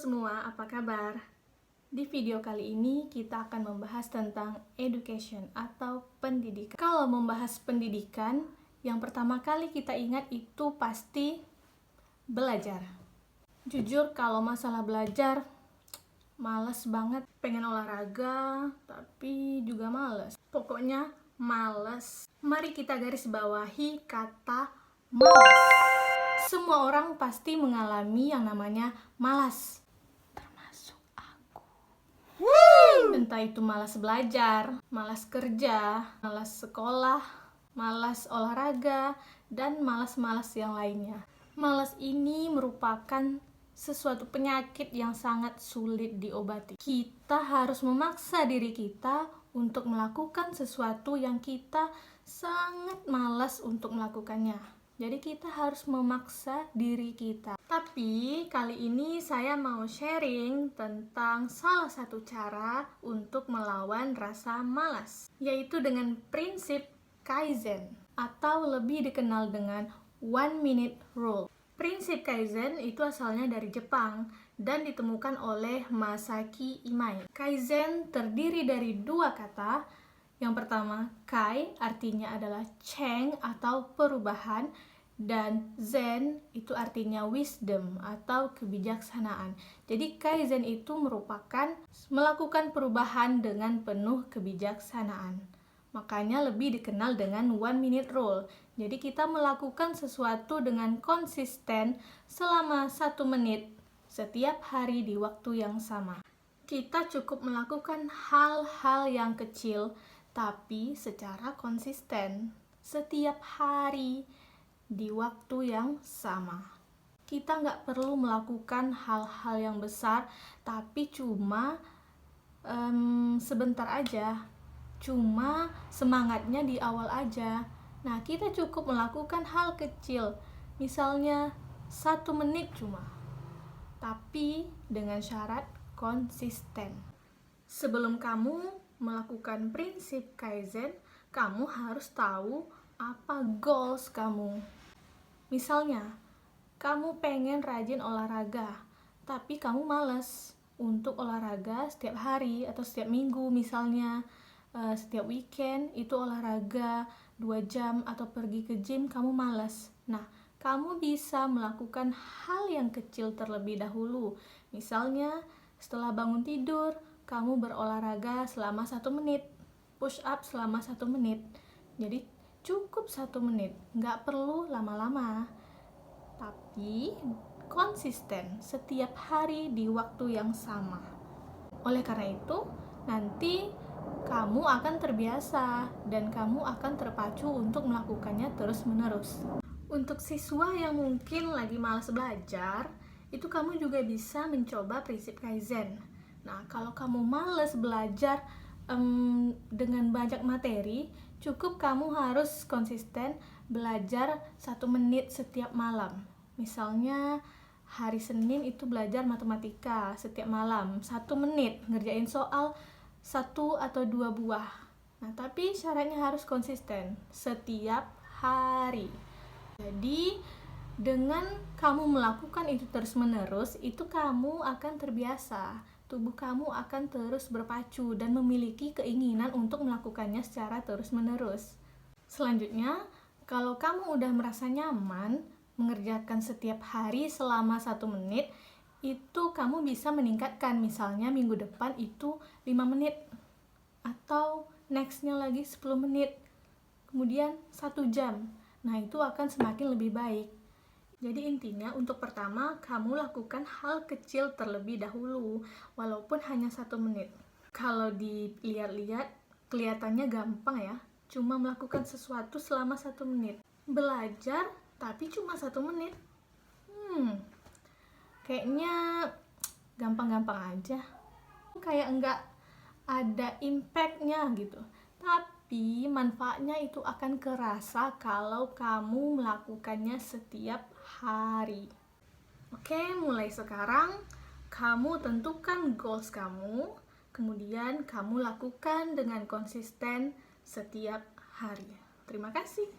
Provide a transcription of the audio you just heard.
semua, apa kabar? Di video kali ini kita akan membahas tentang education atau pendidikan. Kalau membahas pendidikan, yang pertama kali kita ingat itu pasti belajar. Jujur kalau masalah belajar, males banget. Pengen olahraga, tapi juga males. Pokoknya males. Mari kita garis bawahi kata malas. Semua orang pasti mengalami yang namanya malas. Termasuk aku. Entah itu malas belajar, malas kerja, malas sekolah, malas olahraga, dan malas-malas yang lainnya. Malas ini merupakan sesuatu penyakit yang sangat sulit diobati. Kita harus memaksa diri kita untuk melakukan sesuatu yang kita sangat malas untuk melakukannya. Jadi kita harus memaksa diri kita. Tapi kali ini saya mau sharing tentang salah satu cara untuk melawan rasa malas, yaitu dengan prinsip Kaizen atau lebih dikenal dengan 1 minute rule. Prinsip Kaizen itu asalnya dari Jepang dan ditemukan oleh Masaaki Imai. Kaizen terdiri dari dua kata. Yang pertama, Kai artinya adalah change atau perubahan, dan Zen itu artinya wisdom atau kebijaksanaan. Jadi Kaizen itu merupakan melakukan perubahan dengan penuh kebijaksanaan. Makanya lebih dikenal dengan 1 minute rule. Jadi kita melakukan sesuatu dengan konsisten selama 1 menit setiap hari di waktu yang sama. Kita cukup melakukan hal-hal yang kecil tapi secara konsisten setiap hari di waktu yang sama. Kita nggak perlu melakukan hal-hal yang besar tapi cuma sebentar aja, cuma semangatnya di awal aja. Nah, kita cukup melakukan hal kecil, misalnya 1 menit cuma, tapi dengan syarat konsisten. Sebelum kamu melakukan prinsip Kaizen, kamu harus tahu apa goals kamu. Misalnya, kamu pengen rajin olahraga, tapi kamu malas untuk olahraga setiap hari atau setiap minggu. Misalnya, setiap weekend itu olahraga 2 jam atau pergi ke gym, kamu malas. Nah, kamu bisa melakukan hal yang kecil terlebih dahulu. Misalnya, setelah bangun tidur, kamu berolahraga selama 1 menit, push up selama 1 menit. Jadi cukup 1 menit, nggak perlu lama-lama, tapi konsisten setiap hari di waktu yang sama. Oleh karena itu, nanti kamu akan terbiasa dan kamu akan terpacu untuk melakukannya terus-menerus. Untuk siswa yang mungkin lagi malas belajar, itu kamu juga bisa mencoba prinsip Kaizen. Nah, kalau kamu malas belajar dengan banyak materi, cukup kamu harus konsisten belajar 1 menit setiap malam. Misalnya hari Senin itu belajar matematika setiap malam 1 menit, ngerjain soal 1 atau 2 buah. Nah, tapi syaratnya harus konsisten setiap hari. Jadi dengan kamu melakukan itu terus-menerus, itu kamu akan terbiasa. Tubuh kamu akan terus berpacu dan memiliki keinginan untuk melakukannya secara terus-menerus. Selanjutnya, kalau kamu udah merasa nyaman mengerjakan setiap hari selama 1 menit, itu kamu bisa meningkatkan. Misalnya minggu depan itu 5 menit, atau nextnya lagi 10 menit, kemudian 1 jam. Nah, itu akan semakin lebih baik. Jadi intinya untuk pertama, kamu lakukan hal kecil terlebih dahulu, walaupun hanya 1 menit. Kalau dilihat-lihat, kelihatannya gampang ya, cuma melakukan sesuatu selama 1 menit. Belajar, tapi cuma 1 menit. Kayaknya gampang-gampang aja. Kayak enggak ada impact-nya gitu. Tapi manfaatnya itu akan kerasa kalau kamu melakukannya setiap hari. Oke, mulai sekarang kamu tentukan goals kamu, kemudian kamu lakukan dengan konsisten setiap hari. Terima kasih.